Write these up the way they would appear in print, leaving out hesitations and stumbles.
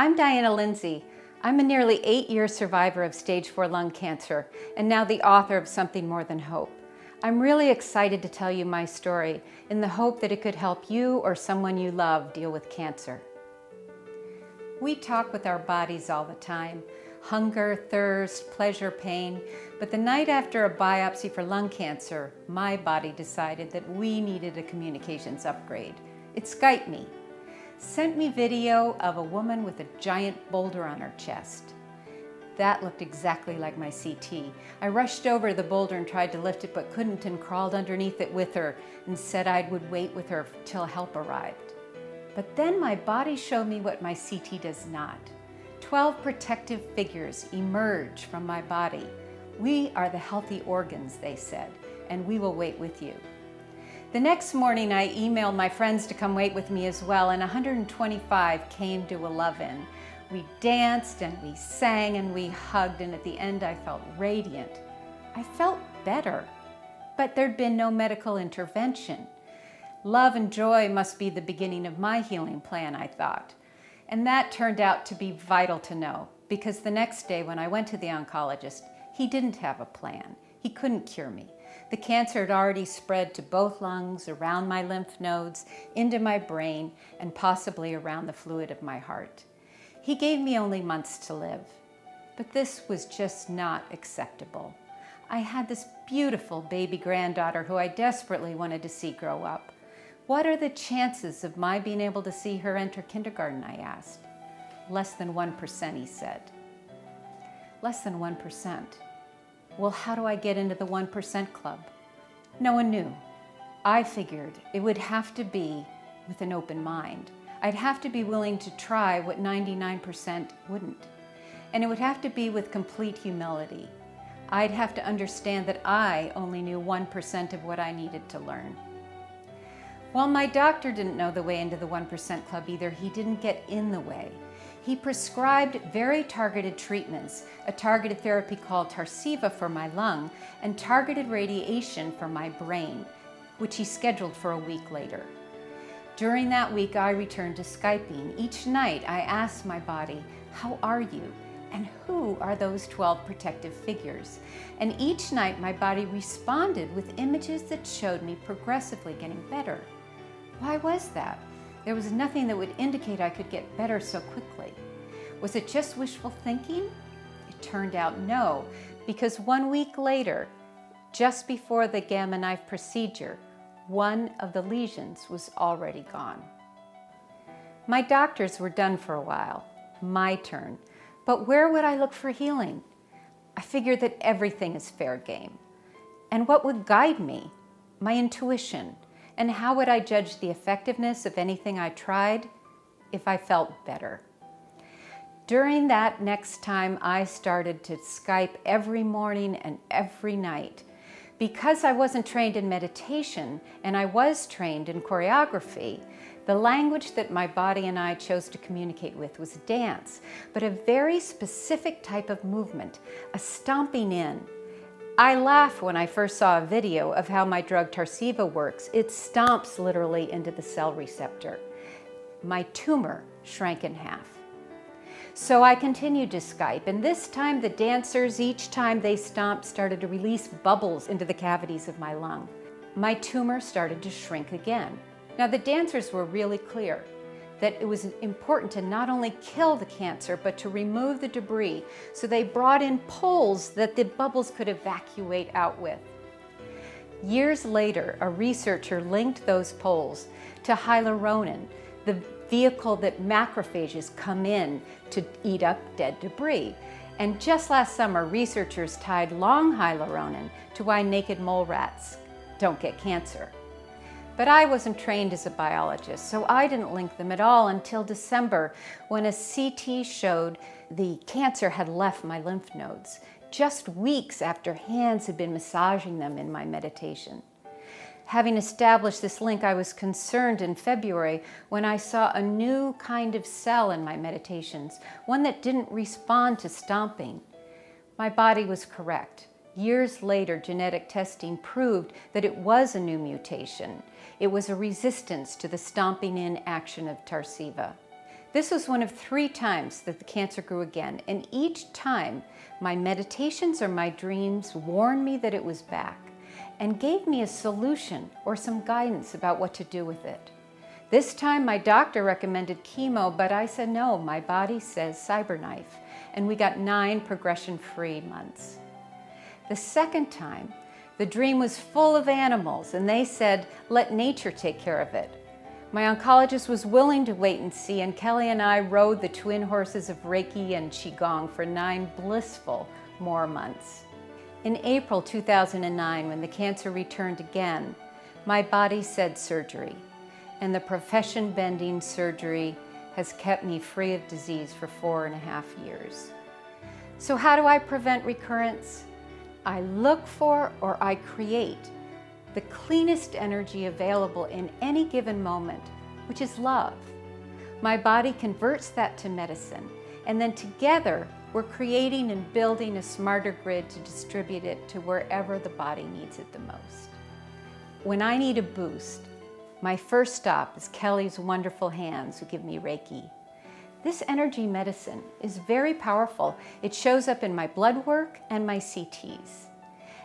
I'm Diana Lindsay. I'm a nearly 8-year survivor of stage 4 lung cancer and now the author of Something More Than Hope. I'm really excited to tell you my story in the hope that it could help you or someone you love deal with cancer. We talk with our bodies all the time. Hunger, thirst, pleasure, pain. But the night after a biopsy for lung cancer, my body decided that we needed a communications upgrade. It Skyped me. Sent me video of a woman with a giant boulder on her chest. That looked exactly like my CT. I rushed over to the boulder and tried to lift it but couldn't and crawled underneath it with her and said I would wait with her till help arrived. But then my body showed me what my CT does not. 12 protective figures emerge from my body. We are the healthy organs, they said, and we will wait with you. The next morning, I emailed my friends to come wait with me as well, and 125 came to 11. We danced and we sang and we hugged, and at the end I felt radiant. I felt better, but there'd been no medical intervention. Love and joy must be the beginning of my healing plan, I thought. And that turned out to be vital to know, because the next day when I went to the oncologist, he didn't have a plan. He couldn't cure me. The cancer had already spread to both lungs, around my lymph nodes, into my brain, and possibly around the fluid of my heart. He gave me only months to live. But this was just not acceptable. I had this beautiful baby granddaughter who I desperately wanted to see grow up. What are the chances of my being able to see her enter kindergarten, I asked. Less than 1%, he said. Less than 1%. Well, how do I get into the 1% club? No one knew. I figured it would have to be with an open mind. I'd have to be willing to try what 99% wouldn't. And it would have to be with complete humility. I'd have to understand that I only knew 1% of what I needed to learn. While my doctor didn't know the way into the 1% club either, he didn't get in the way. He prescribed very targeted treatments, a targeted therapy called Tarceva for my lung, and targeted radiation for my brain, which he scheduled for a week later. During that week, I returned to Skyping. Each night, I asked my body, how are you? And who are those 12 protective figures? And each night, my body responded with images that showed me progressively getting better. Why was that? There was nothing that would indicate I could get better so quickly. Was it just wishful thinking? It turned out no, because 1 week later, just before the Gamma knife procedure, one of the lesions was already gone. My doctors were done for a while. My turn. But where would I look for healing? I figured that everything is fair game. And what would guide me? My intuition. And how would I judge the effectiveness of anything I tried? If I felt better. During that next time, I started to Skype every morning and every night. Because I wasn't trained in meditation and I was trained in choreography, the language that my body and I chose to communicate with was dance, but a very specific type of movement, a stomping in. I laughed when I first saw a video of how my drug Tarceva works. It stomps literally into the cell receptor. My tumor shrank in half. So I continued to Skype, and this time the dancers, each time they stomped, started to release bubbles into the cavities of my lung. My tumor started to shrink again. Now the dancers were really clear that it was important to not only kill the cancer, but to remove the debris. So they brought in poles that the bubbles could evacuate out with. Years later, a researcher linked those poles to hyaluronan, the vehicle that macrophages come in to eat up dead debris. And just last summer, researchers tied long hyaluronan to why naked mole rats don't get cancer. But I wasn't trained as a biologist, so I didn't link them at all until December, when a CT showed the cancer had left my lymph nodes, just weeks after hands had been massaging them in my meditation. Having established this link, I was concerned in February when I saw a new kind of cell in my meditations, one that didn't respond to stomping. My body was correct. Years later, genetic testing proved that it was a new mutation. It was a resistance to the stomping in action of Tarceva. This was one of 3 times that the cancer grew again, and each time my meditations or my dreams warned me that it was back and gave me a solution or some guidance about what to do with it. This time my doctor recommended chemo, but I said no, my body says cyberknife, and we got 9 progression-free months. The second time, the dream was full of animals, and they said, let nature take care of it. My oncologist was willing to wait and see, and Kelly and I rode the twin horses of Reiki and Qigong for 9 blissful more months. In April 2009, when the cancer returned again, my body said surgery, and the profession-bending surgery has kept me free of disease for 4.5 years. So how do I prevent recurrence? I look for or I create the cleanest energy available in any given moment, which is love. My body converts that to medicine, and then together we're creating and building a smarter grid to distribute it to wherever the body needs it the most. When I need a boost, my first stop is Kelly's wonderful hands who give me Reiki. This energy medicine is very powerful. It shows up in my blood work and my CTs.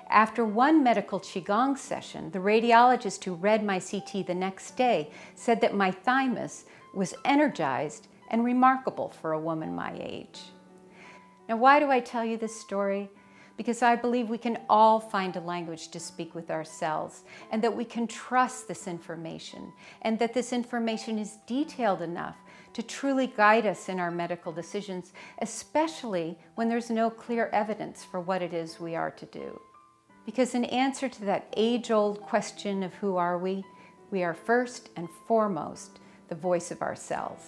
After one medical Qigong session, the radiologist who read my CT the next day said that my thymus was energized and remarkable for a woman my age. Now, why do I tell you this story? Because I believe we can all find a language to speak with ourselves, and that we can trust this information, and that this information is detailed enough to truly guide us in our medical decisions, especially when there's no clear evidence for what it is we are to do. Because in answer to that age-old question of who are we are first and foremost the voice of ourselves.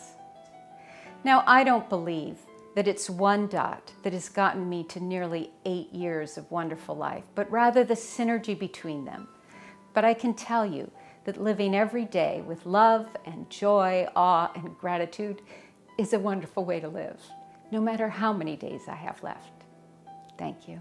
Now, I don't believe that it's one dot that has gotten me to nearly 8 years of wonderful life, but rather the synergy between them. But I can tell you that living every day with love and joy, awe, and gratitude is a wonderful way to live, no matter how many days I have left. Thank you.